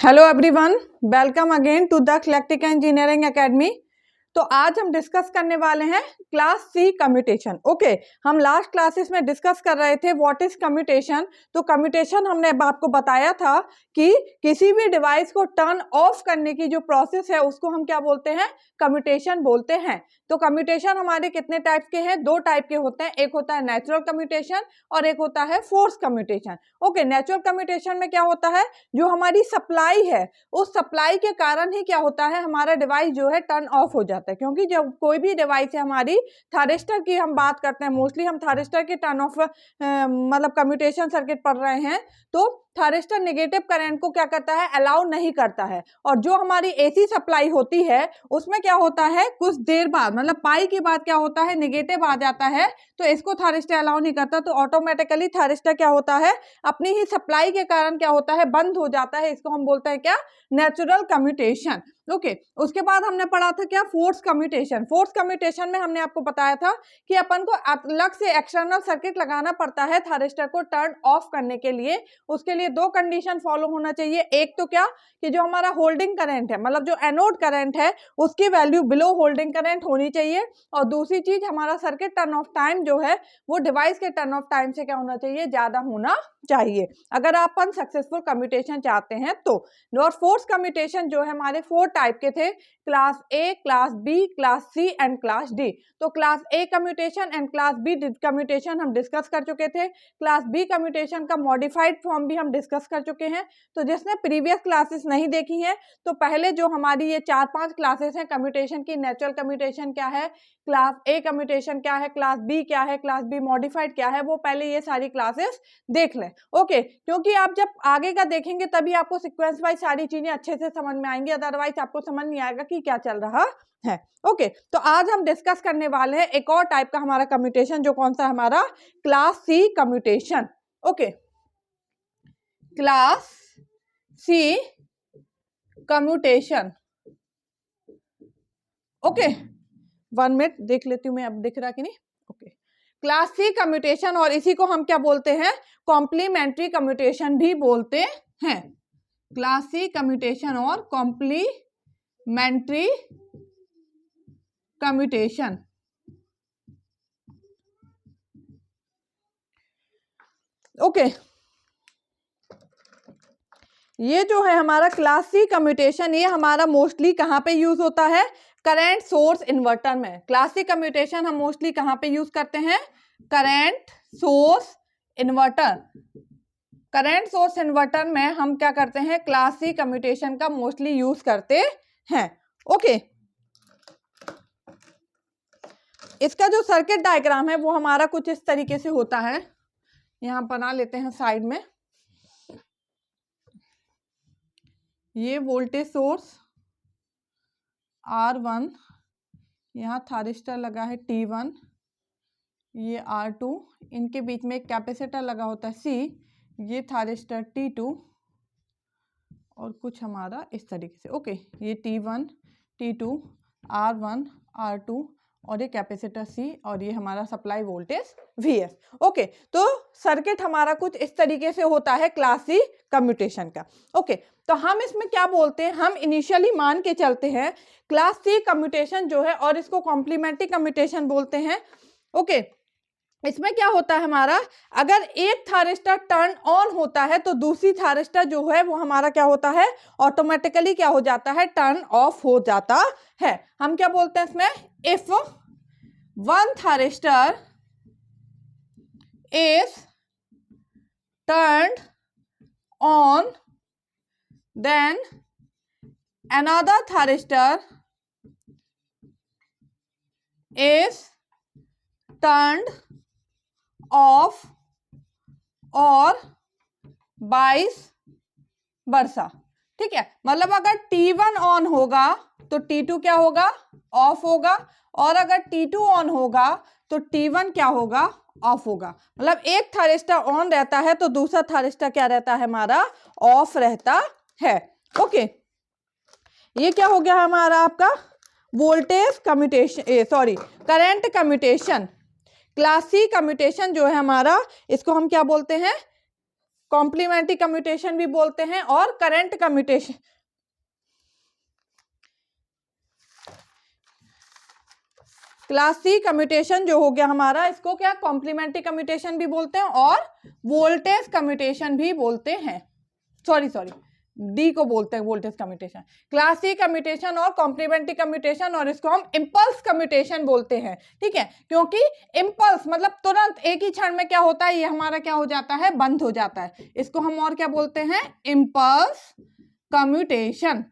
Hello everyone, welcome again to the electrical engineering academy. तो आज हम डिस्कस करने वाले हैं क्लास सी कम्यूटेशन। ओके, हम लास्ट क्लासेस में डिस्कस कर रहे थे व्हाट इज कम्यूटेशन। तो कम्यूटेशन हमने आपको बताया था कि किसी भी डिवाइस को टर्न ऑफ करने की जो प्रोसेस है उसको हम क्या बोलते हैं, कम्यूटेशन बोलते हैं। तो कम्यूटेशन हमारे कितने टाइप के हैं? दो टाइप के होते हैं, एक होता है नेचुरल कम्यूटेशन और एक होता है force commutation. Okay, natural commutation में क्या होता है, जो हमारी सप्लाई है उस सप्लाई के कारण ही क्या होता है, हमारा डिवाइस जो है टर्न ऑफ हो जाता है। क्योंकि जब कोई भी डिवाइस है, हमारी थारिस्टर की हम बात करते हैं, मोस्टली हम थारिस्टर के टर्न ऑफ मतलब कम्यूटेशन सर्किट पढ़ रहे हैं, तो थारिस्टर नेगेटिव करंट को क्या करता है, अलाउ नहीं करता है। और जो हमारी एसी सप्लाई होती है उसमें क्या होता है, कुछ देर बाद मतलब पाई के बाद क्या होता है, नेगेटिव आ जाता है, तो इसको थारिस्टर अलाउ नहीं करता। तो ऑटोमेटिकली थारिस्टर क्या होता है, अपनी ही सप्लाई के कारण क्या होता है, बंद हो जाता है। इसको हम बोलते हैं क्या, नेचुरल कम्यूटेशन। ओके, उसके बाद हमने पढ़ा था क्या, फोर्स कम्यूटेशन। फोर्स कम्यूटेशन में हमने आपको बताया था कि अपन को अलग से एक्सटर्नल सर्किट लगाना पड़ता है थारिस्टर को टर्न ऑफ करने के लिए। उसके लिए दो कंडीशन फॉलो होना चाहिए। एक तो क्या, कि जो हमारा होल्डिंग करंट है, मतलब जो एनोड करंट है उसकी वैल्यू बिलो होल्डिंग करंट होनी चाहिए। और दूसरी चीज, हमारा सर्किट टर्न ऑफ टाइम जो है वो डिवाइस के टर्न ऑफ टाइम से क्या होना चाहिए, ज्यादा होना चाहिए, अगर अपन सक्सेसफुल कम्यूटेशन चाहते हैं तो। और फोर्स कम्यूटेशन जो है हमारे 4 टाइप के थे, class A, class B, class C and class D. तो class A commutation and class B commutation हम डिस्कस कर चुके थे। क्लास बी कम्यूटेशन का मॉडिफाइड फॉर्म भी हम डिस्कस कर चुके हैं। तो जिसने प्रीवियस क्लासेस नहीं देखी हैं, तो पहले जो हमारी ये 4-5 क्लासेस हैं कम्यूटेशन की, नेचुरल कम्यूटेशन क्या है, क्लास ए कम्यूटेशन क्या है, क्लास बी क्या है, क्लास बी मॉडिफाइड क्या है, वो पहले ये सारी क्लासेस देख लें। ओके, क्योंकि आप जब आगे का देखेंगे तभी आपको सीक्वेंस वाइज सारी चीजें अच्छे से समझ में आएंगी, अदरवाइज आपको समझ नहीं आएगा कि क्या चल रहा है। ओके, तो आज हम डिस्कस करने वाले हैं एक और टाइप का हमारा कम्यूटेशन, जो कौन सा हमारा, class C commutation. Okay, class C commutation. Okay, 1 minute देख लेती हूँ मैं, अब दिख रहा कि नहीं। ओके, क्लास सी कम्यूटेशन, और इसी को हम क्या बोलते हैं, कॉम्प्लीमेंट्री कम्यूटेशन भी बोलते हैं। क्लास सी कम्यूटेशन और कॉम्प्लीमेंट्री कम्यूटेशन। ओके, ये जो है हमारा क्लास सी कम्यूटेशन, ये हमारा मोस्टली कहाँ पे यूज होता है, करंट सोर्स इन्वर्टर में। क्लास सी कम्यूटेशन हम मोस्टली कहाँ पे यूज करते हैं, current source inverter. Current source inverter में हम क्या करते हैं, क्लास सी कम्यूटेशन का मोस्टली यूज करते हैं। ओके, इसका जो सर्किट डायग्राम है वो हमारा कुछ इस तरीके से होता है, यहां बना लेते हैं साइड में। ये वोल्टेज सोर्स R1, यहाँ थारिस्टर लगा है T1, ये R2, इनके बीच में एक कैपेसिटर लगा होता है C, ये थारिस्टर T2, और कुछ हमारा इस तरीके से। ओके, ये T1, T2, R1, R2 और ये कैपेसिटर C, और ये हमारा सप्लाई वोल्टेज Vs। ओके, तो सर्किट हमारा कुछ इस तरीके से होता है क्लास सी कम्यूटेशन का। ओके, तो हम इसमें क्या बोलते हैं, हम इनिशियली मान के चलते हैं क्लास सी कम्यूटेशन जो है, और इसको कॉम्प्लीमेंट्री कम्यूटेशन बोलते हैं। ओके, इसमें क्या होता है हमारा, अगर एक थारिस्टर टर्न ऑन होता है तो दूसरी थारिस्टर जो है वो हमारा क्या होता है, ऑटोमेटिकली क्या हो जाता है, टर्न ऑफ हो जाता है। हम क्या बोलते हैं इसमें, if one thyristor is turned on then another thyristor is turned off or vice versa। ठीक है, मतलब अगर T1 ऑन होगा तो T2 क्या होगा, ऑफ होगा, और अगर T2 ऑन होगा तो T1 क्या होगा, ऑफ होगा। मतलब एक थारिस्टर ऑन रहता है तो दूसरा थारिस्टर क्या रहता है, हमारा ऑफ रहता है। ओके, ये क्या हो गया हमारा आपका voltage commutation, sorry current commutation. Class C commutation जो है हमारा, इसको हम क्या बोलते हैं, कॉम्प्लीमेंट्री कम्यूटेशन भी बोलते हैं और current commutation, class C commutation जो हो गया हमारा, इसको क्या कॉम्प्लीमेंट्री कम्यूटेशन भी बोलते हैं और वोल्टेज कम्यूटेशन भी बोलते हैं। सॉरी डी को बोलते हैं voltage commutation, class C commutation और कॉम्प्लीमेंट्री कम्यूटेशन, और इसको हम इम्पल्स कम्यूटेशन बोलते हैं। ठीक है, क्योंकि इम्पल्स मतलब तुरंत एक ही क्षण में क्या होता है, ये हमारा क्या हो जाता है, बंद हो जाता है। इसको हम और क्या बोलते हैं, इम्पल्स कम्यूटेशन।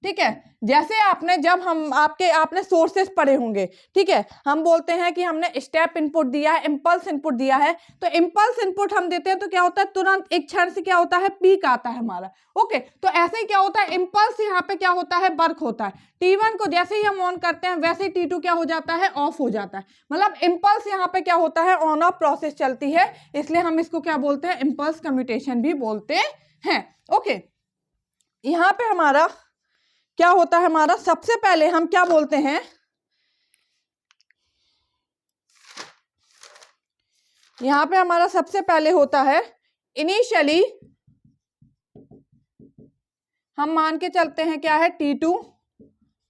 ठीक है, जैसे आपने जब हम आपने सोर्सेस पढ़े होंगे, ठीक है, हम बोलते हैं कि हमने स्टेप इनपुट दिया है, इम्पल्स इनपुट दिया है, तो इम्पल्स इनपुट हम देते हैं तो क्या होता है, तुरंत एक क्षण से क्या होता है, पीक आता है हमारा। ओके, तो ऐसे ही क्या होता है, इम्पल्स यहाँ पे क्या होता है, वर्क होता है। T1 को जैसे ही हम ऑन करते हैं वैसे ही T2 क्या हो जाता है, ऑफ हो जाता है। मतलब इम्पल्स यहाँ पे क्या होता है, ऑन ऑफ प्रोसेस चलती है, इसलिए हम इसको क्या बोलते हैं, इम्पल्स कम्यूटेशन भी बोलते हैं। ओके, यहाँ पे हमारा क्या होता है, हमारा सबसे पहले हम क्या बोलते हैं, यहां पे हमारा सबसे पहले होता है इनिशियली, हम मान के चलते हैं क्या है, T2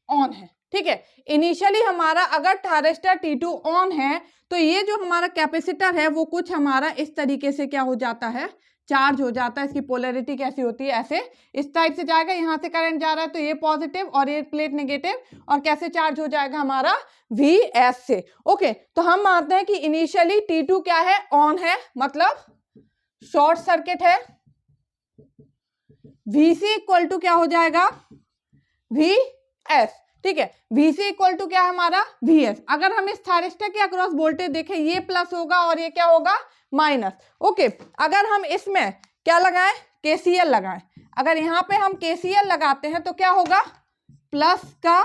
ऑन है। ठीक है, इनिशियली हमारा अगर थायरिस्टर T2 ऑन है तो ये जो हमारा कैपेसिटर है वो कुछ हमारा इस तरीके से क्या हो जाता है, चार्ज हो जाता है। इसकी पोलैरिटी कैसी होती है, ऐसे इस टाइप से जाएगा, यहाँ से करंट जा रहा है तो ये पॉजिटिव और ये प्लेट नेगेटिव, और कैसे चार्ज हो जाएगा हमारा, Vs से। ओके, तो हम मानते हैं कि इनिशियली T2 क्या है, ऑन है, मतलब शॉर्ट सर्किट है। Vc इक्वल टू क्या हो जाएगा, Vs। ठीक है, Vc इक्वल टू क्या है हमारा, Vs। अगर हम इस थायरिस्टर के अक्रॉस वोल्टेज देखें, ये प्लस होगा और ये क्या होगा, माइनस। ओके, अगर हम इसमें क्या लगाएं, KCL लगाएं, अगर यहाँ पे हम KCL लगाते हैं तो क्या होगा, प्लस का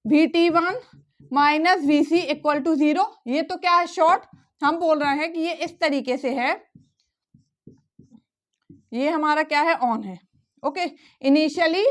VT1 माइनस Vc इक्वल टू 0। ये तो क्या है, शॉर्ट, हम बोल रहे हैं कि ये इस तरीके से है, ये हमारा क्या है, ऑन है। ओके, इनिशियली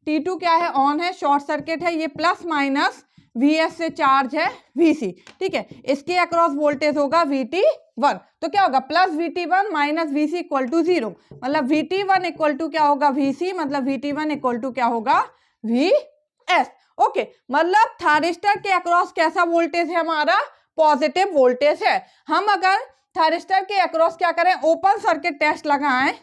T2 क्या है, ऑन है, शॉर्ट सर्किट है, ये प्लस माइनस Vs से चार्ज है Vc। ठीक है, इसके अक्रॉस वोल्टेज होगा VT1, तो क्या होगा, प्लस VT1 माइनस Vc इक्वल टू 0, मतलब VT1 इक्वल टू क्या होगा, Vc, मतलब VT1 इक्वल टू क्या होगा, Vs। ओके, मतलब थायरिस्टर के अक्रॉस कैसा वोल्टेज है हमारा, पॉजिटिव वोल्टेज है। हम अगर थायरिस्टर के अक्रॉस क्या करें, ओपन सर्किट टेस्ट लगाएं,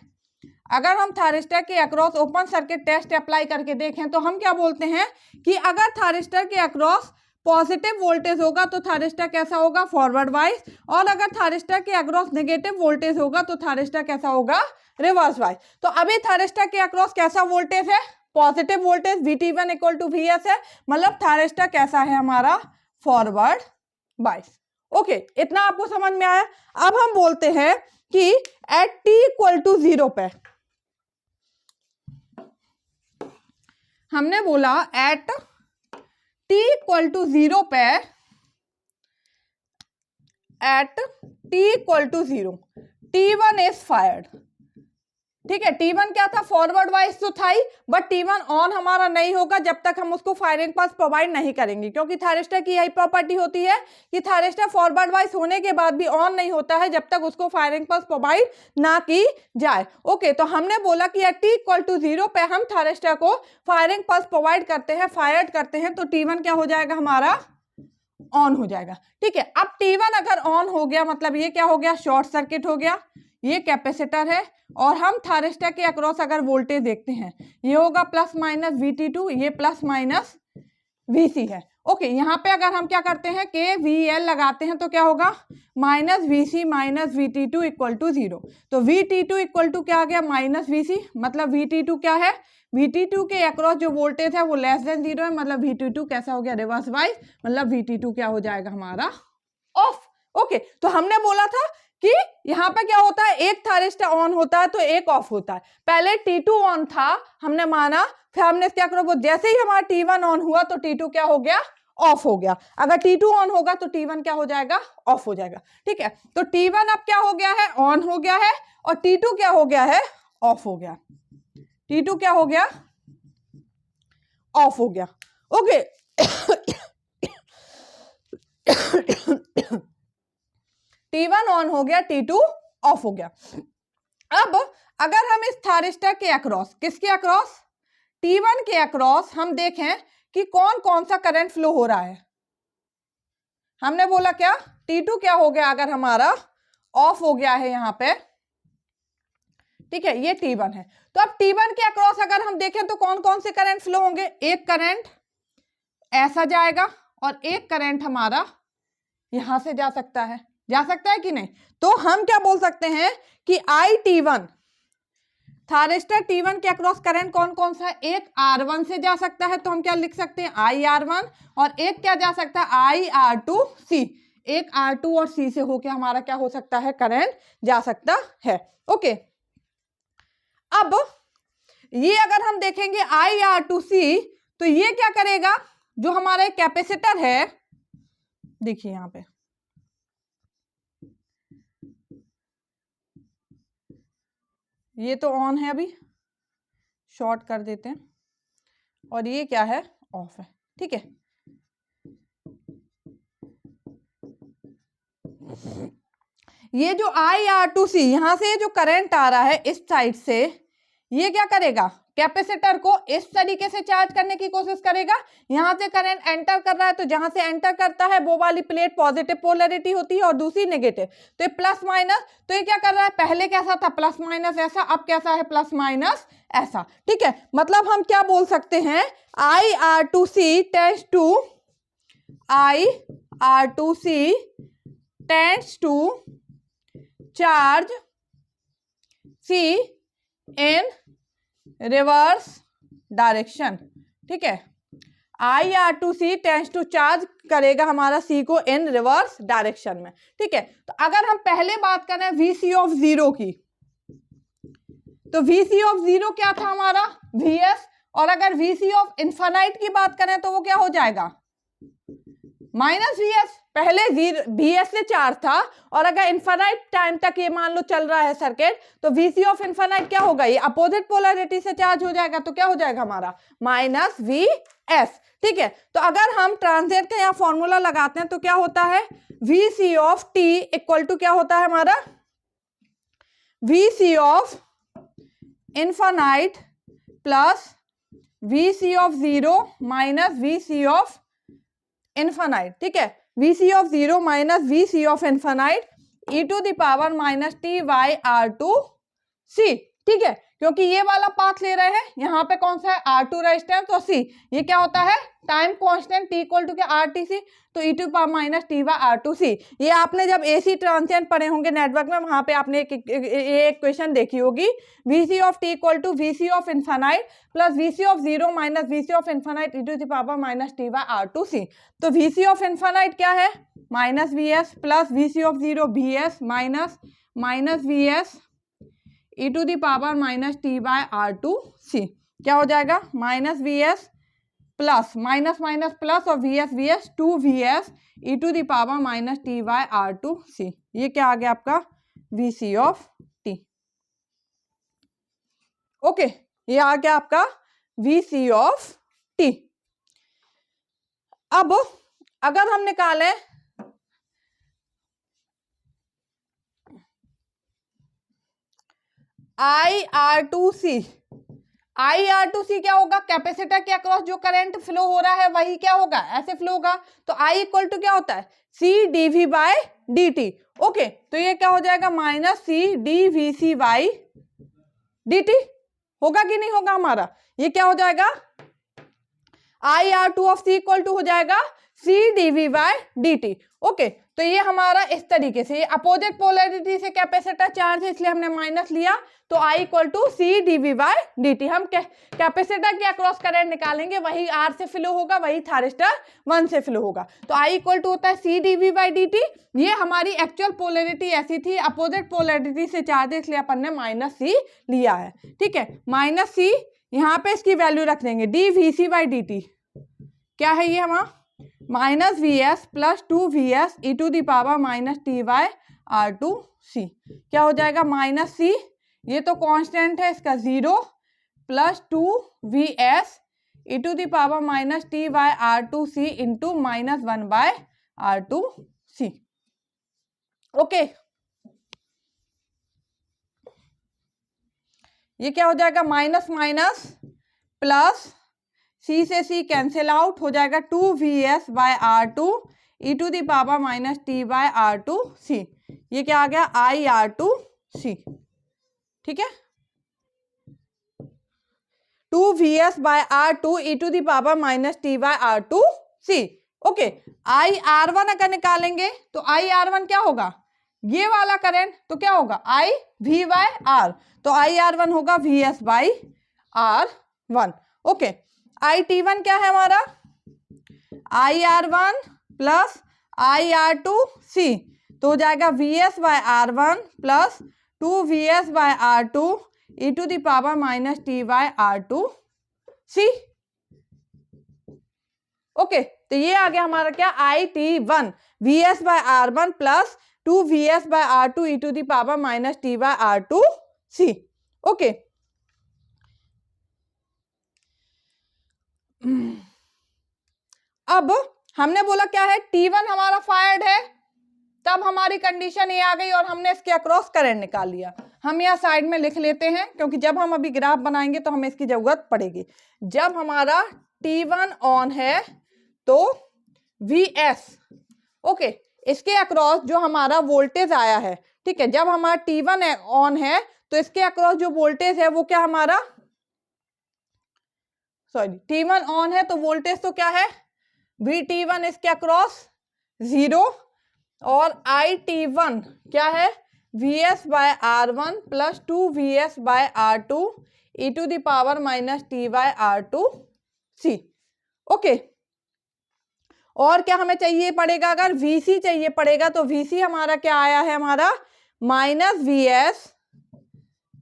अगर हम थायरिस्टर के across open circuit test apply करके देखें तो हम क्या बोलते हैं कि अगर थायरिस्टर के अक्रॉस पॉजिटिव वोल्टेज होगा तो थायरिस्टर कैसा होगा, फॉरवर्ड वाइज, और अगर थायरिस्टर के अक्रॉस नेगेटिव वोल्टेज होगा तो थायरिस्टर कैसा होगा, रिवर्स वाइज। तो अभी थायरिस्टर के अक्रॉस कैसा वोल्टेज है, positive voltage, VT1 equal to Vs है, मतलब थायरिस्टर कैसा है हमारा, फॉरवर्ड वाइज। ओके, इतना आपको समझ में आया। अब हम बोलते हैं कि एट T इक्वल टू 0 पे, हमने बोला एट T इक्वल टू 0 पे, at T equal to 0 T1 is fired. ठीक है, T1 क्या था, फॉरवर्ड वाइज तो था ही, बट T1 ऑन हमारा नहीं होगा जब तक हम उसको फायरिंग पल्स प्रोवाइड नहीं करेंगे, क्योंकि थायरिस्टर की यही प्रॉपर्टी होती है कि थायरिस्टर फॉरवर्ड वाइज होने के बाद भी ऑन नहीं होता है जब तक उसको फायरिंग पल्स प्रोवाइड ना की जाए। ओके, तो हमने बोला कि T इक्वल टू 0 पे हम थायरिस्टर को फायरिंग पल्स प्रोवाइड करते हैं, फायर्ड करते हैं, तो T1 क्या हो जाएगा हमारा, ऑन हो जाएगा। ठीक है, अब T1 अगर ऑन हो गया मतलब ये क्या हो गया, शॉर्ट सर्किट हो गया, ये कैपेसिटर है, और हम थायरिस्टर के अक्रॉस अगर वोल्टेज देखते हैं, ये होगा प्लस माइनस VT2, ये प्लस माइनस Vc है। ओके, यहाँ पे अगर हम क्या करते हैं, KVL लगाते हैं तो क्या होगा, minus Vc minus VT2 equal to 0। तो VT2 इक्वल टू क्या आ गया, माइनस Vc, मतलब VT2 क्या है, VT2 के अक्रॉस जो वोल्टेज है वो लेस देन 0 है, मतलब VT2 कैसा हो गया, रिवर्स वाइज, मतलब VT2 क्या हो जाएगा हमारा, ऑफ। ओके, तो हमने बोला था कि यहाँ पे क्या होता है, एक थायरिस्टर ऑन होता है तो एक ऑफ होता है। पहले T2 ऑन था, हमने माना, फिर हमने क्या करो, जैसे ही हमारा T1 ऑन हुआ तो T2 क्या हो गया, ऑफ हो गया। अगर T2 ऑन होगा तो T1 क्या हो जाएगा, ऑफ हो जाएगा। ठीक है, तो T1 अब क्या हो गया है, ऑन हो गया है, और T2 क्या हो गया है, ऑफ हो गया। T2 क्या हो गया, ऑफ हो गया। ओके, T1 ऑन हो गया, T2 ऑफ हो गया। अब अगर हम इस थारिस्टर के अक्रॉस, किसके अक्रॉस, T1 के अक्रॉस हम देखें कि कौन कौन सा करंट फ्लो हो रहा है। हमने बोला क्या, T2 क्या हो गया, अगर हमारा ऑफ हो गया है यहाँ पे, ठीक है, ये T1 है। तो अब T1 के अक्रॉस अगर हम देखें तो कौन कौन से करंट फ्लो होंगे, एक करंट ऐसा जाएगा और एक करंट हमारा यहां से जा सकता है कि नहीं। तो हम क्या बोल सकते हैं कि IT1, थारिस्टर T1 के अक्रॉस करंट कौन कौन सा है, एक R1 से जा सकता है, तो हम क्या लिख सकते हैं IR1, और एक क्या जा सकता है IR2C, एक R2 और C से होके हमारा क्या हो सकता है, करंट जा सकता है। ओके, अब ये अगर हम देखेंगे IR2C, तो ये क्या करेगा, जो हमारा कैपेसिटर है, देखिए यहां पे ये तो ऑन है, अभी शॉर्ट कर देते हैं, और ये क्या है, ऑफ है, ठीक है। ये जो IR2C यहां से जो करंट आ रहा है इस साइड से, ये क्या करेगा, कैपेसिटर को इस तरीके से चार्ज करने की कोशिश करेगा। यहां से करंट एंटर कर रहा है, तो जहां से एंटर करता है वो वाली प्लेट पॉजिटिव पोलैरिटी होती है और दूसरी नेगेटिव, तो ये प्लस माइनस, तो ये क्या कर रहा है, पहले कैसा था प्लस माइनस ऐसा, अब कैसा है प्लस माइनस ऐसा, ठीक है। मतलब हम क्या बोल सकते हैं, IR2C tends to charge C in reverse direction, ठीक है। IR2C टेंड्स टू चार्ज करेगा हमारा C को इन रिवर्स डायरेक्शन में, ठीक है। तो अगर हम पहले बात करें VC ऑफ जीरो की, तो VC ऑफ जीरो क्या था हमारा VS, और अगर VC ऑफ इनफाइनाइट की बात करें तो वो क्या हो जाएगा माइनस VS। पहले VS से चार्ज था, और अगर इनफाइनाइट टाइम तक ये मान लो चल रहा है सर्किट, तो VC ऑफ इनफाइनाइट क्या होगा, ये अपोजिट पोलैरिटी से चार्ज हो जाएगा, तो क्या हो जाएगा हमारा माइनस VS, ठीक है। तो अगर हम ट्रांजिएंट का यहाँ फॉर्मूला लगाते हैं तो क्या होता है, VC of T equal to क्या होता है हमारा, VC of infinite plus VC of zero minus VC of infinite, ठीक है। VC of zero minus VC of infinite e⁻ -t/R2C, ठीक है, क्योंकि ये वाला पाथ ले रहे हैं, यहाँ पे कौन सा है R2 रेजिस्टेंस, तो C ये क्या होता है time constant T equal to क्या RTC, तो e⁻ -t/R2C। ये आपने जब AC ट्रांजिएंट पढ़े होंगे नेटवर्क में, वहां पे आपने एक इक्वेशन देखी होगी, VC of T equal to VC of infinite plus VC of zero minus VC of infinite e⁻ -t/R2C। तो VC ऑफ इनफाइनाइट क्या है minus VS plus VC of zero VS minus VS e⁻ -t/R2C, क्या हो जाएगा minus VS plus minus minus plus और VS 2VS e⁻ -t/R2C। ये क्या आ गया आपका VC ऑफ T, ओके, ये आ गया आपका VC ऑफ T। अब अगर हम निकालें IR2C क्या होगा, कैपेसिटर के अक्रॉस जो करंट फ्लो हो रहा है वही क्या होगा, ऐसे फ्लो होगा, तो I इक्वल टू क्या होता है CdV/dt, ओके। तो ये क्या हो जाएगा माइनस CdVC/dt, होगा कि नहीं होगा हमारा, ये क्या हो जाएगा IR2 of C equal to हो जाएगा CdV/dt, ओके। तो ये हमारा इस तरीके से अपोजिट पोलैरिटी से कैपेसिटर चार्ज है, इसलिए हमने माइनस लिया, तो I इक्वल टू CdV/dt। हम कैपेसिटर के अक्रॉस करंट निकालेंगे, वही R से फ्लो होगा, वही थारिस्टर 1 से फ्लो होगा, तो I इक्वल टू होता है CdV/dt। ये हमारी एक्चुअल पोलैरिटी ऐसी थी, अपोजिट पोलैरिटी से चार्ज है, इसलिए अपन ने माइनस C लिया है, ठीक है। माइनस C यहाँ पे इसकी वैल्यू रख देंगे dVC/dt, क्या है ये हमारा minus VS plus 2VS e⁻ -t/R2C, क्या हो जाएगा माइनस C, ये तो कांस्टेंट है इसका 0 plus 2VS e⁻ -t/R2C into -1/R2C, okay. ये क्या हो जाएगा, माइनस माइनस प्लस, सी से सी कैंसिल आउट हो जाएगा 2vs by R2 e to the power minus T by R2c। ये क्या आ गया, IR2c। ठीक है, 2vs by R2 e to the power minus T by R2c। Okay, IR1 अगर निकालेंगे तो IR1 क्या होगा, ये वाला करंट, तो क्या होगा IV बाय R, तो IR1 होगा VS by R1। Okay, IT1 क्या है हमारा, IR1 प्लस IR2C, तो हो जाएगा VS by R1 plus 2VS by R2 e to the power minus T by R2C। Okay, तो ये आ गया हमारा क्या, IT1 VS by R1 plus 2VS by R2 e to the power minus T by R2C। Okay, अब हमने बोला क्या है, T1 हमारा फायर्ड है, तब हमारी कंडीशन ये आ गई और हमने इसके अक्रॉस करंट निकाल लिया। हम यहाँ साइड में लिख लेते हैं, क्योंकि जब हम अभी ग्राफ बनाएंगे तो हमें इसकी जरूरत पड़ेगी। जब हमारा T1 ऑन है तो VS, ओके, इसके अक्रॉस जो हमारा वोल्टेज आया है, ठीक है, जब हमारा T1 ऑन है तो इसके अक्रॉस जो वोल्टेज है वो क्या हमारा, सॉरी, T1 ऑन है तो वोल्टेज तो क्या है, VT1 इसके अक्रॉस 0, और IT1 क्या है, VS by R1 plus 2VS by R2 e to the power minus T by R2C। Okay, और क्या हमें चाहिए पड़ेगा, अगर VC चाहिए पड़ेगा तो VC हमारा क्या आया है, हमारा minus VS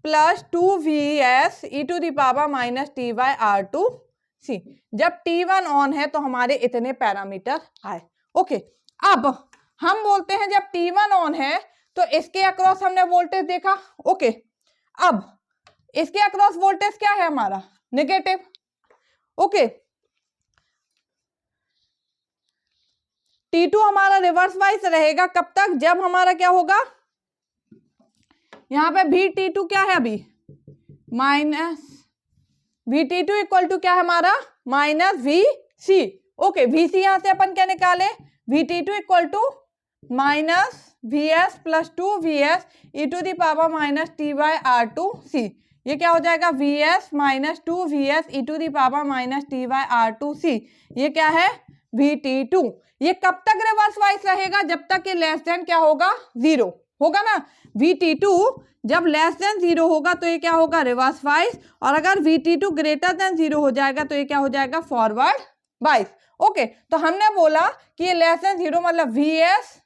plus 2VS e to the power minus T by R2C। जब T1 ऑन है तो हमारे इतने पैरामीटर आए। ओके, अब हम बोलते हैं जब T1 ऑन है तो इसके अक्रॉस हमने वोल्टेज देखा। ओके, अब इसके अक्रॉस वोल्टेज क्या है हमारा, नेगेटिव। ओके, T2 हमारा रिवर्स वाइज रहेगा कब तक, जब हमारा क्या होगा, यहाँ पे VT2 क्या है अभी, माइनस VT2 इक्वल टू क्या है हमारा, माइनस VC। ओके, VC यहां से अपन क्या निकाले, VT2 equal to minus VS plus 2VS e to the power minus T by R2C। ये क्या हो जाएगा, VS minus 2VS e to the power minus T by R2C। ये क्या है, VT2। ये कब तक रिवर्स वाइज रहेगा, जब तक ये लेस देन क्या होगा, 0 होगा ना। VT2 जब लेस देन 0 होगा तो ये क्या होगा, रिवर्स वाइज, और अगर VT2 ग्रेटर देन 0 हो जाएगा तो ये क्या हो जाएगा, फॉरवर्ड वाइज। ओके, तो हमने बोला कि ये लेस देन 0 मतलब VS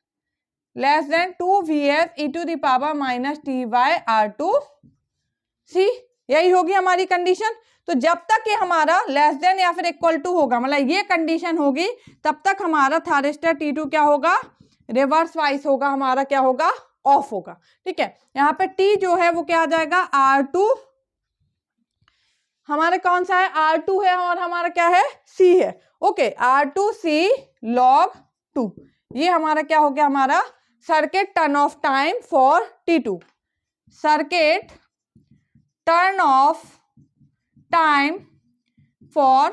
less than 2VS e to the power minus T by R2C, यही होगी हमारी कंडीशन। तो जब तक ये हमारा लेस देन या फिर इक्वल टू होगा, मतलब ये कंडीशन होगी, तब तक हमारा थायरिस्टर T2 क्या होगा, रिवर्स वाइज होगा, हमारा क्या होगा, ऑफ होगा। ठीक है, यहाँ पे T जो है वो क्या आ जाएगा, R2, हमारा कौन सा है, R2 है, और हमारा क्या है, C है। ओके, R2C log 2, ये हमारा क्या हो गया, हमारा circuit turn off time for T2, circuit turn off time for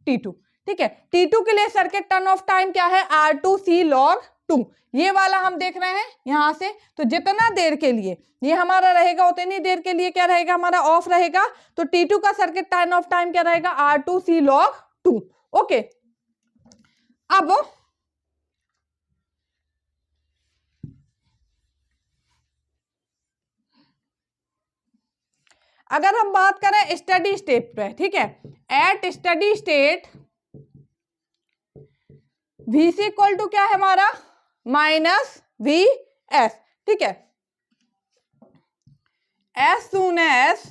T2। ठीक है, T2 के लिए सर्किट टर्न ऑफ टाइम क्या है, R2C log 2। ये वाला हम देख रहे हैं यहां से, तो जितना देर के लिए ये हमारा रहेगा उतनी देर के लिए क्या रहेगा, हमारा ऑफ रहेगा। तो T2 का सर्किट टर्न ऑफ टाइम क्या रहेगा, R2C log 2। ओके, अब अगर हम बात करें स्टडी स्टेट पे, ठीक है, at steady state VC equal to क्या है हमारा, माइनस VS। ठीक है, as soon as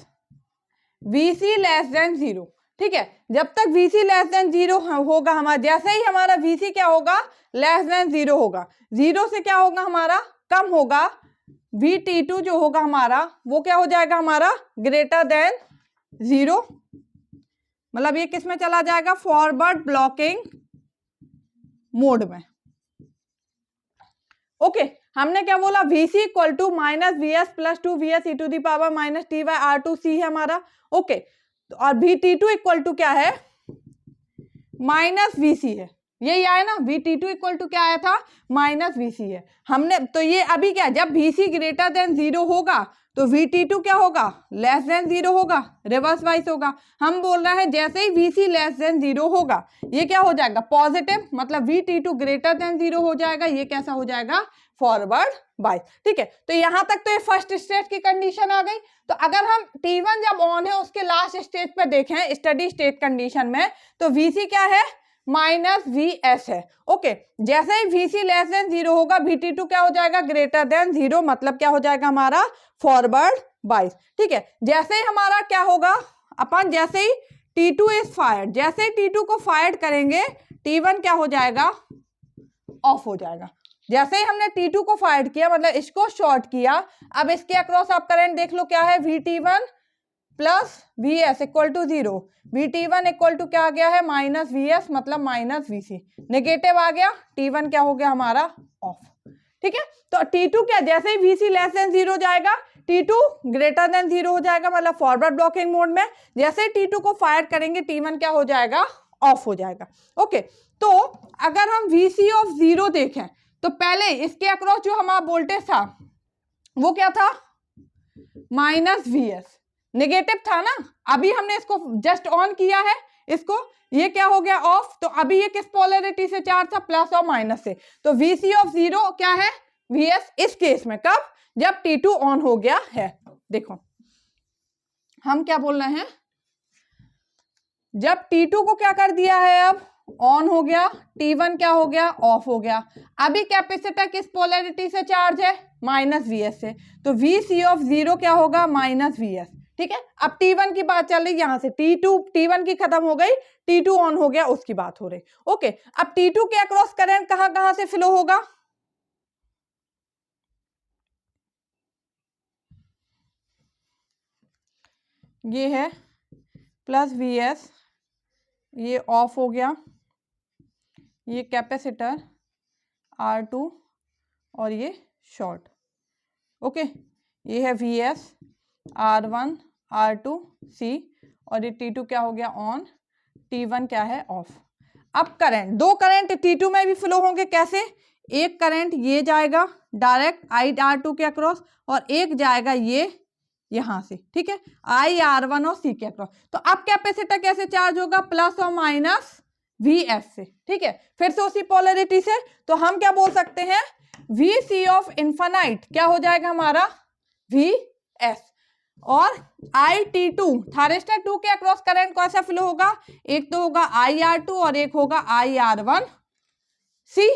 VC less than 0। ठीक है, जब तक VC लेस देन 0 होगा, हमारा जैसे ही हमारा VC क्या होगा, लेस देन 0 होगा, 0 से क्या होगा, हमारा कम होगा, VT2 जो होगा हमारा वो क्या हो जाएगा, हमारा ग्रेटर देन 0, मतलब ये किस में चला जाएगा, फॉरवर्ड ब्लॉकिंग मोड में। ओके, हमने क्या बोला, Vc equal to minus Vs plus 2Vs e to the power minus T by R2C है हमारा। ओके, और Vt2 इक्वल टू क्या है, माइनस Vc है, यही आया ना, Vt2 इक्वल टू क्या आया था, माइनस Vc है। हमने तो ये अभी क्या, जब Vc ग्रेटर देन 0 होगा तो Vt2 क्या होगा, लेस देन 0 होगा, रिवर्स वाइज होगा। हम बोल रहे हैं जैसे ही Vc लेस देन 0 होगा ये क्या हो जाएगा, पॉजिटिव, मतलब Vt2 ग्रेटर देन 0 हो जाएगा, ये कैसा हो जाएगा, फॉरवर्ड बाइस। ठीक है, तो यहां तक तो ये फर्स्ट स्टेज की कंडीशन आ गई। तो अगर हम T1 जब ऑन है उसके लास्ट स्टेज पे देखें स्टडी स्टेट कंडीशन में, तो Vc क्या है, माइनस Vs है। ओके, जैसे ही Vc लेस देन 0 होगा Vt2 क्या हो जाएगा, ग्रेटर देन 0, मतलब क्या हो जाएगा हमारा, फॉरवर्ड बाइस। ठीक है, जैसे ही हमारा क्या होगा, अपन जैसे ही T2 इज फायर्ड, जैसे ही T2 को फायर्ड करेंगे T1 क्या हो जाएगा, ऑफ हो जाएगा। जैसे ही हमने T2 को फायर किया, मतलब इसको शॉर्ट किया, अब इसके अक्रॉस आप करंट देख लो क्या है, Vt1 plus Vs equal to 0, Vt1 equal to क्या आ गया है, माइनस Vs, मतलब माइनस Vc, नेगेटिव आ गया, T1 क्या हो गया हमारा, ऑफ। ठीक है, तो T2 क्या, जैसे ही Vc लेस देन 0 जाएगा T2 ग्रेटर देन 0 हो जाएगा, मतलब फॉरवर्ड ब्लॉकिंग मोड में। जैसे ही T2 को फायर करेंगे T1 क्या हो जाएगा, ऑफ हो जाएगा। ओके, तो अगर हम Vc ऑफ 0 देखें तो पहले इसके अक्रॉस जो हमारा वोल्टेज था वो क्या था, माइनस Vs, नेगेटिव था ना, अभी हमने इसको जस्ट ऑन किया है, इसको, ये क्या हो गया, ऑफ। तो अभी ये किस पोलैरिटी से चार्ज था, प्लस और माइनस से। तो Vc ऑफ 0 क्या है, Vs, इस केस में कब, जब T2 ऑन हो गया है। देखो हम क्या बोल रहे हैं, जब T2 को क्या कर दिया है, अब ऑन हो गया, T1 क्या हो गया, ऑफ हो गया। अभी कैपेसिटर किस पोलैरिटी से चार्ज है, माइनस Vs से, तो Vc ऑफ 0 क्या होगा, माइनस Vs। ठीक है, अब T1 की बात चल रही, यहां से T1 की खत्म हो गई, T2 ऑन हो गया, उसकी बात हो रही। ओके, अब T2 के अक्रॉस करंट कहां कहां से फ्लो होगा, ये है प्लस Vs, ये ऑफ हो गया, ये कैपेसिटर R2 और ये शॉर्ट। ओके, ये है Vs, R1, R2, C, और ये T2 क्या हो गया, ऑन, T1 क्या है, ऑफ। अब करंट, दो करंट T2 में भी फ्लो होंगे, कैसे, एक करंट ये जाएगा डायरेक्ट IR2 के अक्रॉस, और एक जाएगा ये यहां से। ठीक है, IR1 और C के अक्रॉस। तो अब कैपेसिटर कैसे चार्ज होगा, प्लस और माइनस Vs से। ठीक है, फिर से उसी पोलैरिटी से, तो हम क्या बोल सकते हैं, Vc ऑफ इन्फिनाइट क्या हो जाएगा हमारा, Vs, और IT2 थायरिस्टर 2 के अक्रॉस करंट कैसा फ्लो होगा, एक तो होगा IR2 और एक होगा IR1C।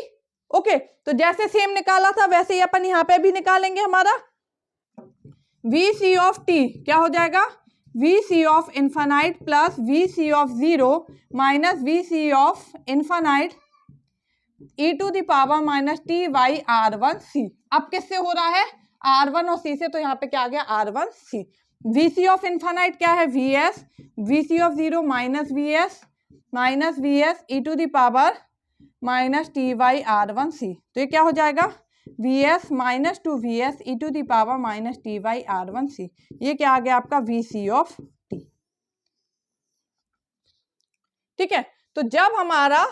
ओके, तो जैसे सेम निकाला था वैसे ही अपन यहां पे भी निकालेंगे। हमारा Vc ऑफ t क्या हो जाएगा, Vc of infinite plus Vc of 0 minus Vc of infinite e to the power minus t by R1C। अब किससे हो रहा है, R1 और C से, तो यहाँ पे क्या आ गया, R1C। Vc ऑफ इन्फिनाइट क्या है, Vs, Vc of 0 minus Vs e to the power minus t by R1C। तो ये क्या हो जाएगा, Vs minus 2Vs e to the power minus t by R1C। ये क्या आ गया आपका, Vc ऑफ t। ठीक है, तो जब हमारा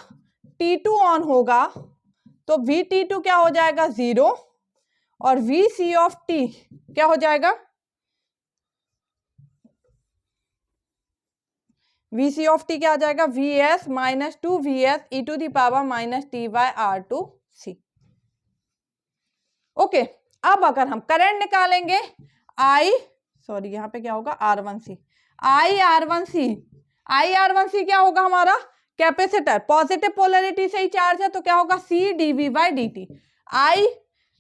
T2 ऑन होगा तो Vt2 क्या हो जाएगा, 0, और Vc ऑफ t क्या हो जाएगा, Vc ऑफ t क्या आ जाएगा, Vs minus 2Vs e to the power minus t by R2C। Okay, अब अगर हम करंट निकालेंगे यहाँ पे क्या होगा, R1C, IR1C क्या होगा हमारा, कैपेसिटर पॉजिटिव पोलैरिटी से ही चार्ज है, तो क्या होगा, C dV by dt।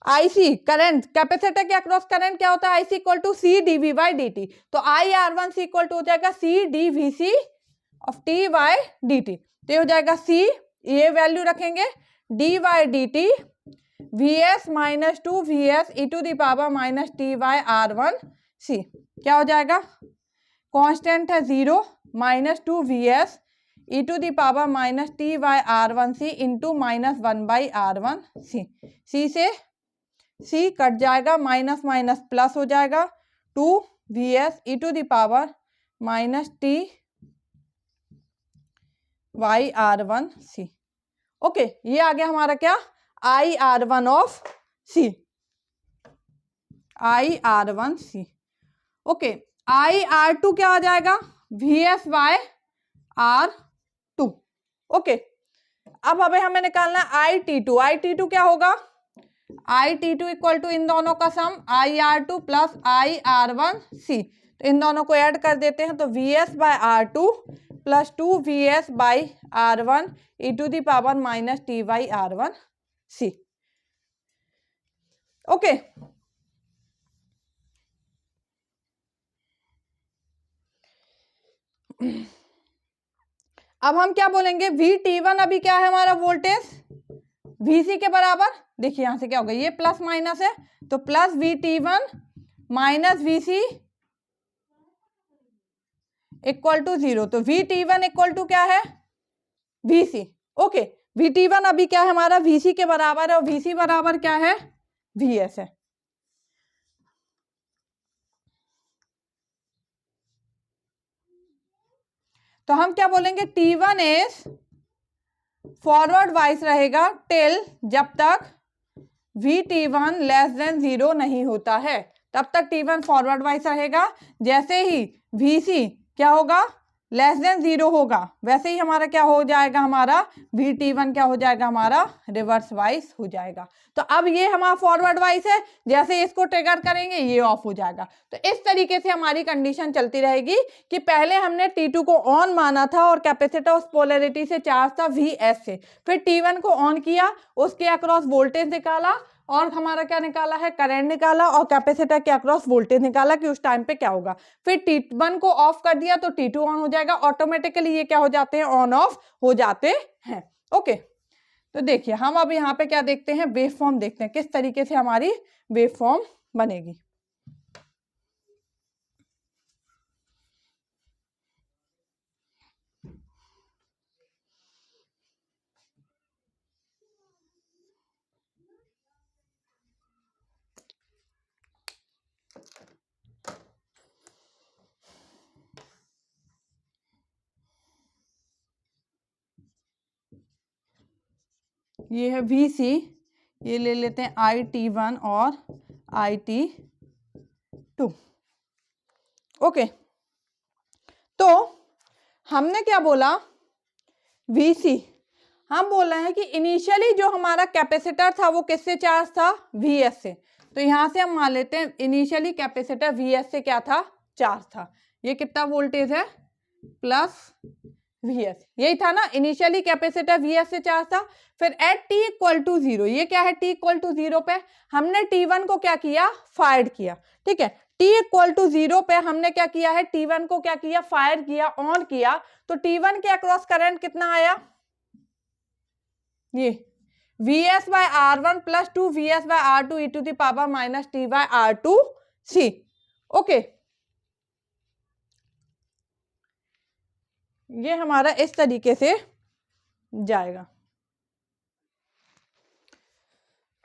IC current, capacitor के अक्रॉस करंट क्या होता है, IC equal to C dV by dt। तो IR1C इक्वल टू हो जाएगा C dVC of t by dt। तो हो जाएगा C, ये वैल्यू रखेंगे, d by dt Vs minus 2Vs e to the power minus t by R1C। क्या हो जाएगा, कांस्टेंट है 0, minus 2Vs e to the power minus t by R1C into minus 1 by R1C। C से C cut जाएगा, minus minus plus हो जाएगा, 2vs e to the power minus t by R one C. Okay, ये आ गया हमारा क्या, I R one of C, I R one C. Okay, I R two क्या आ जाएगा, V S by R two. Okay, अब हमें निकालना I T two. I T two क्या होगा, I T two equal to इन दोनों का sum I R two plus I R one C. तो इन दोनों को ऐड कर देते हैं, तो V S by R two plus 2vs by R one E to the power minus T by R one C. Okay, अब हम क्या बोलेंगे, वी टी वन अभी क्या है हमारा वोल्टेज, वीसी के बराबर। देखिए यहां से क्या होगा, ये प्लस माइनस है, तो plus V T one minus VC equal to 0। तो V T one equal to क्या है, VC. Okay, V T one अभी क्या है हमारा, वीसी के बराबर है, और वीसी बराबर क्या है, वीएस है। तो हम क्या बोलेंगे, T1 इज फॉरवर्ड वाइज रहेगा टिल जब तक VT1 लेस देन 0 नहीं होता है, तब तक T1 फॉरवर्ड वाइज रहेगा। जैसे ही VC क्या होगा, लेस देन 0 होगा, वैसे ही हमारा क्या हो जाएगा, हमारा VT1 क्या हो जाएगा, हमारा रिवर्स वाइज हो जाएगा। तो अब ये हमारा फॉरवर्ड वाइज है, जैसे इसको ट्रिगर करेंगे ये ऑफ हो जाएगा। तो इस तरीके से हमारी कंडीशन चलती रहेगी कि पहले हमने T2 को ऑन माना था और कैपेसिटर उस पोलैरिटी से चार्ज था VS से, फिर T1 को ऑन किया, उसके अक्रॉस वोल्टेज निकाला और हमारा क्या निकाला है, करंट निकाला, और कैपेसिटर के अक्रॉस वोल्टेज निकाला कि उस टाइम पे क्या होगा। फिर T1 को ऑफ कर दिया तो T2 ऑन हो जाएगा, ऑटोमेटिकली ये क्या हो जाते हैं, ऑन ऑफ हो जाते हैं। ओके, तो देखिए हम अब यहाँ पे क्या देखते हैं, वेव फॉर्म देखते हैं, किस तरीके से हमारी वेव फॉर्म बनेगी। ये है VC, ये ले लेते हैं IT1 और IT2। ओके, तो हमने क्या बोला, VC हम बोल रहे हैं कि इनिशियली जो हमारा कैपेसिटर था वो किससे चार्ज था, VS से। तो यहां से हम मान लेते हैं इनिशियली कैपेसिटर VS से क्या था, चार्ज था। ये कितना वोल्टेज है, प्लस VS, यही था ना, इनिशियली कैपेसिटर VS से चार्ज था। फिर एट T इक्वल टू 0, ये क्या है, T इक्वल टू 0 पे हमने T1 को क्या किया, फायर किया। ठीक है, T इक्वल टू 0 पे हमने क्या किया है, T1 को क्या किया, फायर किया, ऑन किया। तो T1 के अक्रॉस करंट कितना आया, ये VS by R1 plus 2vs by R2 e to the power minus T by R2 C। Okay, ये हमारा इस तरीके से जाएगा।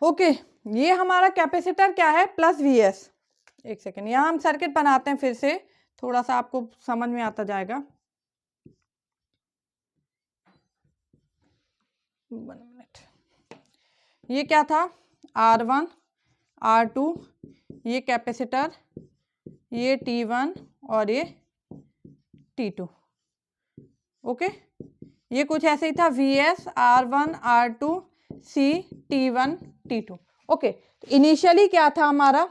ओके, ये हमारा कैपेसिटर क्या है, प्लस VS। एक सेकेंड, यहाँ हम सर्किट बनाते हैं फिर से, थोड़ा सा आपको समझ में आता जाएगा। 1 मिनट, ये क्या था, R1 R2, ये कैपेसिटर, ये T1 और ये T2। ओके, ये कुछ ऐसे ही था, VS R1 R2 C T1 T2। Okay, initially क्या था हमारा,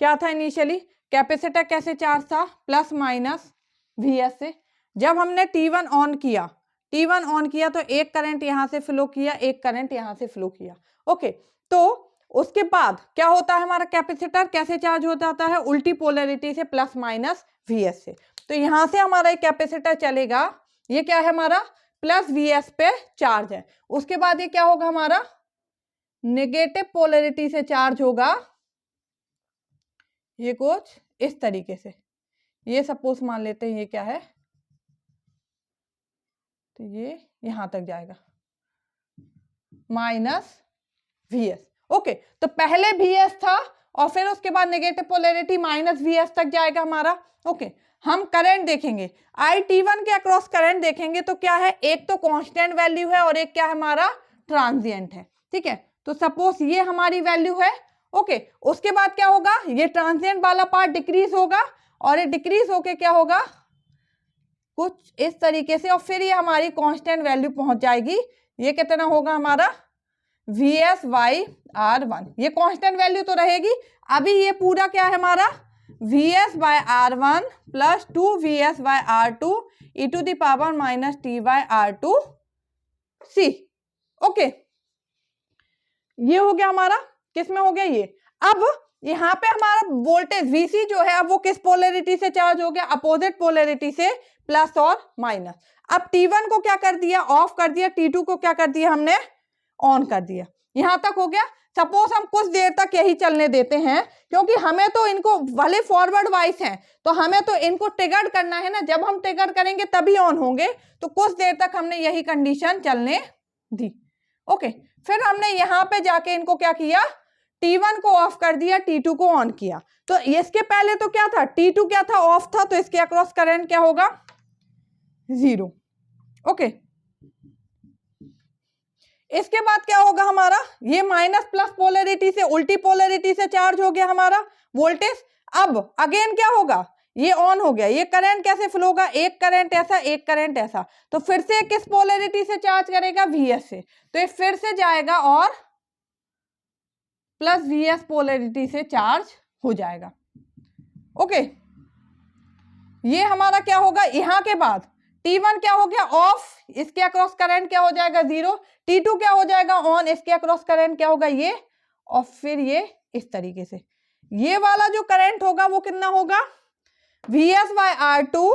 क्या था इनिशियली, कैपेसिटर कैसे चार्ज था, प्लस माइनस VS से। जब हमने T1 ऑन किया, T1 ऑन किया तो एक करंट यहां से फ्लो किया, एक करंट यहां से फ्लो किया। ओके, तो उसके बाद क्या होता है, हमारा कैपेसिटर कैसे चार्ज हो जाता है, उल्टी पोलैरिटी से, प्लस माइनस VS से। तो यहां से हमारा एक कैपेसिटर चलेगा, ये क्या है हमारा, प्लस VS पे चार्ज है। उसके बाद ये क्या होगा, हमारा नेगेटिव पोलैरिटी से चार्ज होगा, ये कुछ इस तरीके से। ये सपोज मान लेते हैं ये क्या है, तो ये यहां तक जाएगा, माइनस VS। ओके, तो पहले Vs था और फिर उसके बाद नेगेटिव पोलैरिटी माइनस Vs तक जाएगा हमारा। ओके, हम करंट देखेंगे, IT1 के अक्रॉस करंट देखेंगे तो क्या है, एक तो कांस्टेंट वैल्यू है और एक क्या है हमारा ट्रांजिएंट है। ठीक है, तो सपोज ये हमारी वैल्यू है। ओके, उसके बाद क्या होगा, ये ट्रांजिएंट वाला पार्ट डिक्रीज होगा और ये डिक्रीज होके क्या होगा कुछ इस तरीके से, और फिर ये हमारी कांस्टेंट वैल्यू पहुंच जाएगी। ये कितना होगा हमारा Vs/R1, ये कांस्टेंट वैल्यू तो रहेगी। अभी ये पूरा क्या है हमारा Vs/R1 plus 2Vs/R2 e to the power minus t/R2c। Okay, ये हो गया हमारा, किस में हो गया ये। अब यहाँ पे हमारा वोल्टेज Vc जो है, अब वो किस पोलैरिटी से चार्ज हो गया, अपोजिट पोलैरिटी से, प्लस और माइनस। अब T1 को क्या कर दिया, ऑफ कर दिया, T2 को क्या कर दिया हमने, ऑन कर दिया। यहां तक हो गया। सपोज हम कुछ देर तक यही चलने देते हैं, क्योंकि हमें तो इनको भले फॉरवर्ड वाइस हैं तो हमें तो इनको ट्रिगर करना है ना, जब हम ट्रिगर करेंगे तभी ऑन होंगे। तो कुछ देर तक हमने यही कंडीशन चलने दी। ओके, फिर हमने यहाँ पे जाके इनको क्या किया, T1 को ऑफ कर दिया, T2 को ऑन किया। तो इसके पहले तो क्या था, T2 क्या था, ऑफ था, तो इसके अक्रॉस करंट क्या होगा, 0। ओके, इसके बाद क्या होगा हमारा, ये माइनस प्लस पोलैरिटी से उल्टी पोलैरिटी से चार्ज हो गया हमारा वोल्टेज। अब अगेन क्या होगा, ये ऑन हो गया। ये करंट कैसे फ्लो होगा, एक करंट ऐसा, एक करंट ऐसा, तो फिर से किस पोलैरिटी से चार्ज करेगा, Vs से, तो ये फिर से जाएगा और प्लस Vs पोलैरिटी से चार्ज हो जाएगा। ओके, ये हमारा क्या होगा, यहां के बाद T1 क्या हो गया, ऑफ, इसके अक्रॉस करंट क्या हो जाएगा, 0। T2 क्या हो जाएगा, ऑन, इसके अक्रॉस करंट क्या होगा, ये, और फिर ये इस तरीके से। ये वाला जो करंट होगा वो कितना होगा, Vs/R2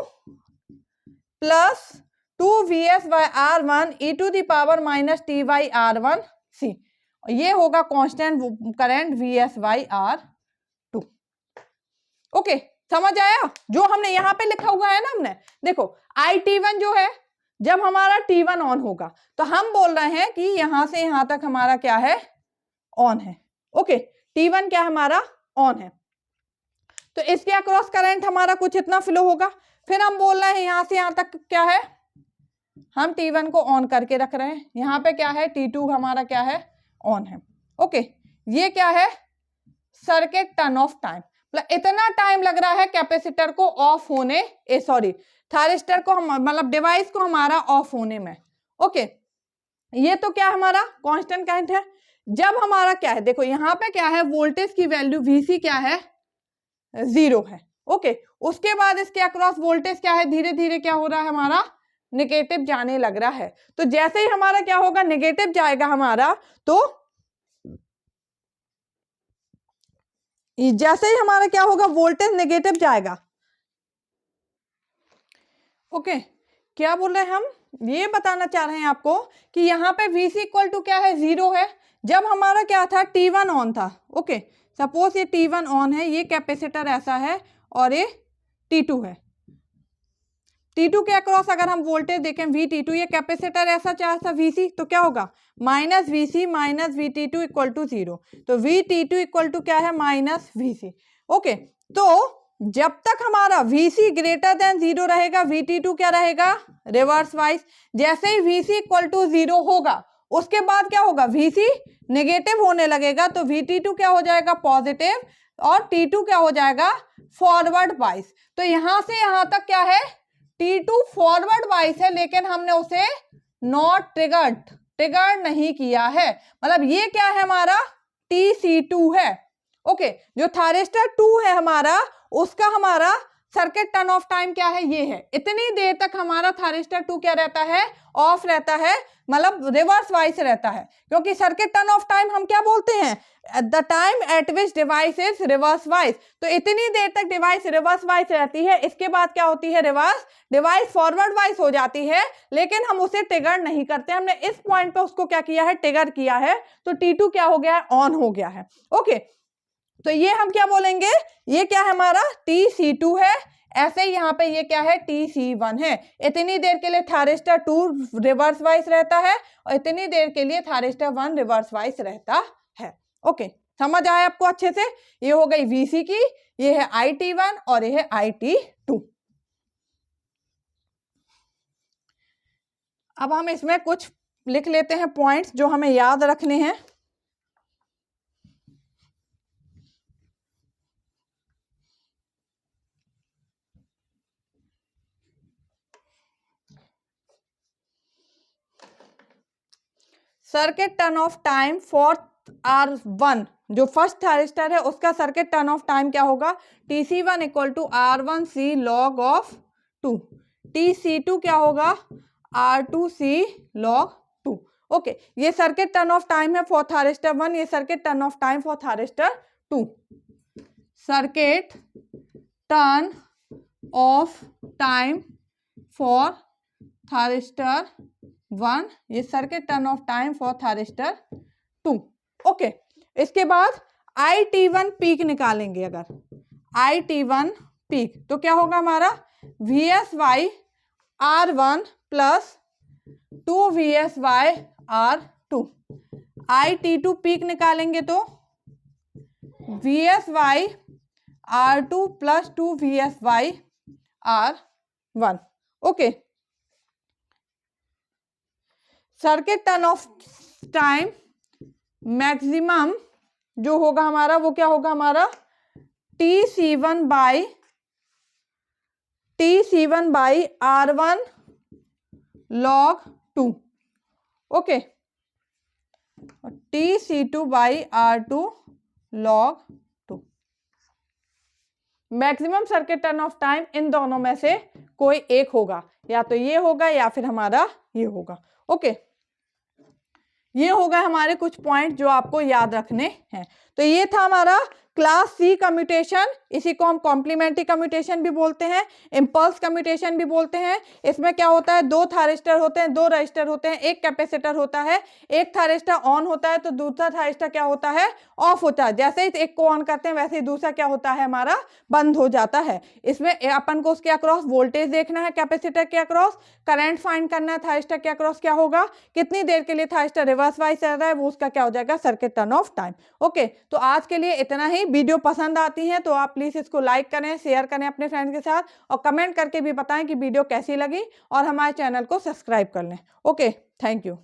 plus 2Vs/R1 e to the power minus t/R1c। ये होगा कांस्टेंट करंट Vs/R2। ओके, समझ आया जो हमने यहाँ पे लिखा हुआ है ना, हमने देखो IT1 जो है, जब हमारा T1 ऑन होगा तो हम बोल रहे हैं कि यहां से यहां तक हमारा क्या है, ऑन है। ओके, T1 क्या हमारा ऑन है, तो इसके अक्रॉस करंट हमारा कुछ इतना फ्लो होगा। फिर हम बोल रहे हैं यहां से यहां तक क्या है, हम T1 को ऑन करके रख रहे हैं। यहाँ पे क्या है, T2 हमारा क्या है, ऑन है। ओके, ये क्या है, सर्किट टर्न ऑफ टाइम, मतलब इतना टाइम लग रहा है कैपेसिटर को ऑफ होने, सॉरी थायरिस्टर को, मतलब डिवाइस को हमारा ऑफ होने में। ओके, ये तो क्या हमारा कांस्टेंट करंट है। जब हमारा क्या है, देखो यहाँ पे क्या है, वोल्टेज की वैल्यू Vc क्या है, 0 है। ओके, उसके बाद इसके अक्रॉस वोल्टेज क्या है, धीरे धीरे क्या हो रहा है हमारा, नेगेटिव जाने लग रहा है। तो जैसे ही हमारा क्या होगा, नेगेटिव जाएगा हमारा, तो जैसे ही हमारा क्या होगा, वोल्टेज नेगेटिव जाएगा। ओके, क्या बोल रहे हैं हम, ये बताना चाह रहे हैं आपको कि यहाँ पे Vc इक्वल टू क्या है, 0 है। जब हमारा क्या था, T1 ऑन था। ओके, सपोज ये T1 ऑन है, ये कैपेसिटर ऐसा है और ये T2 है। T2 के अक्रॉस अगर हम वोल्टेज देखें VT2, ये कैपेसिटर ऐसा चार्ज था Vc, तो क्या होगा, minus Vc minus VT2 equal to 0। तो VT2 इक्वल टू क्या है, माइनस Vc। ओके, तो जब तक हमारा Vc ग्रेटर देन 0 रहेगा, VT2 क्या रहेगा, रिवर्स वाइज। जैसे ही Vc इक्वल टू 0 होगा, उसके बाद क्या होगा, Vc नेगेटिव होने लगेगा, तो VT2 क्या हो जाएगा, पॉजिटिव, और T2 क्या हो जाएगा, फॉरवर्ड वाइज। तो यहां से यहां तक क्या है, T2 फॉरवर्ड वाइज है, लेकिन हमने उसे नॉट ट्रिगर नहीं किया है। मतलब ये क्या है हमारा, TC2 है। ओके, जो थायरिस्टर 2 है हमारा, उसका हमारा सर्किट टर्न ऑफ टाइम क्या है, ये है। इतनी देर तक हमारा थायरिस्टर 2 क्या रहता है, ऑफ रहता है, मतलब रिवर्स वाइज रहता है। क्योंकि सर्किट टर्न ऑफ टाइम हम क्या बोलते हैं, the time eight which device is reverse wise. तो इतनी देर तक डिवाइस रिवर्स वाइज रहती है, इसके बाद क्या होती है, रिवर्स डिवाइस फॉरवर्ड वाइज हो जाती है, लेकिन हम उसे ट्रिगर नहीं करते। हमने इस पॉइंट पे उसको क्या किया है, ट्रिगर किया है, तो T2 क्या हो गया है, ऑन हो गया है। ओके, तो ये हम क्या बोलेंगे, ये क्या है हमारा, TC2 है। ऐसे ही यहाँ पे ये क्या है, TC1 है। इतनी देर के लिए थायरिस्टर 2 रिवर्स वाइज रहता है और इतनी देर के लिए थायरिस्टर 1 रिवर्स वाइज रहता है। ओके, समझ आया आपको अच्छे से? ये हो गई VC की, ये है IT1 और ये है IT2। अब हम इसमें कुछ लिख लेते हैं पॉइंट्स जो हमें याद रखने हैं। Circuit turn off time for R1, जो फर्स्ट थायरिस्टर है उसका सर्किट टर्न ऑफ टाइम क्या होगा? TC1 equal to R1C log of 2, TC2 क्या होगा? R2C log 2। ओके, ये सर्किट टर्न ऑफ टाइम है फॉर थायरिस्टर 1, ये circuit turn off time for thyristor 2। Circuit turn off time for thyristor 1, ये circuit turn off time for thyristor 2। Okay, इसके बाद IT1 peak निकालेंगे। अगर IT1 पीक तो क्या होगा हमारा? VS by R1 plus 2VS by R2। IT2 peak निकालेंगे तो VS by R2 plus 2VS by R1। Okay, circuit turn off time maximum जो होगा हमारा वो क्या होगा हमारा? TC1 by R1 log 2। Okay, TC2 by R2 log 2। Maximum circuit turn off time in दोनों में से कोई एक होगा, या तो ये होगा या फिर हमारा ये होगा। ओके, ये हो गए हमारे कुछ पॉइंट जो आपको याद रखने हैं। तो ये था हमारा क्लास सी कम्यूटेशन, इसी को हम कॉम्प्लीमेंट्री कम्यूटेशन भी बोलते हैं, इम्पल्स कम्यूटेशन भी बोलते हैं। इसमें क्या होता है? दो थायरिस्टर होते हैं, दो रजिस्टर होते हैं, एक कैपेसिटर होता है। एक थायरिस्टर ऑन होता है तो दूसरा थायरिस्टर क्या होता है? ऑफ होता है। जैसे ही एक को ऑन करते हैं वैसे ही दूसरा क्या होता है? हमारा बंद हो जाता है। इसमें अपन को उसके अक्रॉस वोल्टेज देखना है, कैपेसिटर के अक्रॉस करंट फाइंड करना है, थायरिस्टर के अक्रॉस क्या होगा, कितनी देर के लिए थायरिस्टर रिवर्स वाइज चल रहा है, वो उसका क्या हो जाएगा? Circuit turn off time. Okay, तो आज के लिए इतना ही। वीडियो पसंद आती है तो आप प्लीज इसको लाइक करें, शेयर करें अपने फ्रेंड्स के साथ, और कमेंट करके भी बताएं कि वीडियो कैसी लगी, और हमारे चैनल को सब्सक्राइब कर लें। Okay, thank you.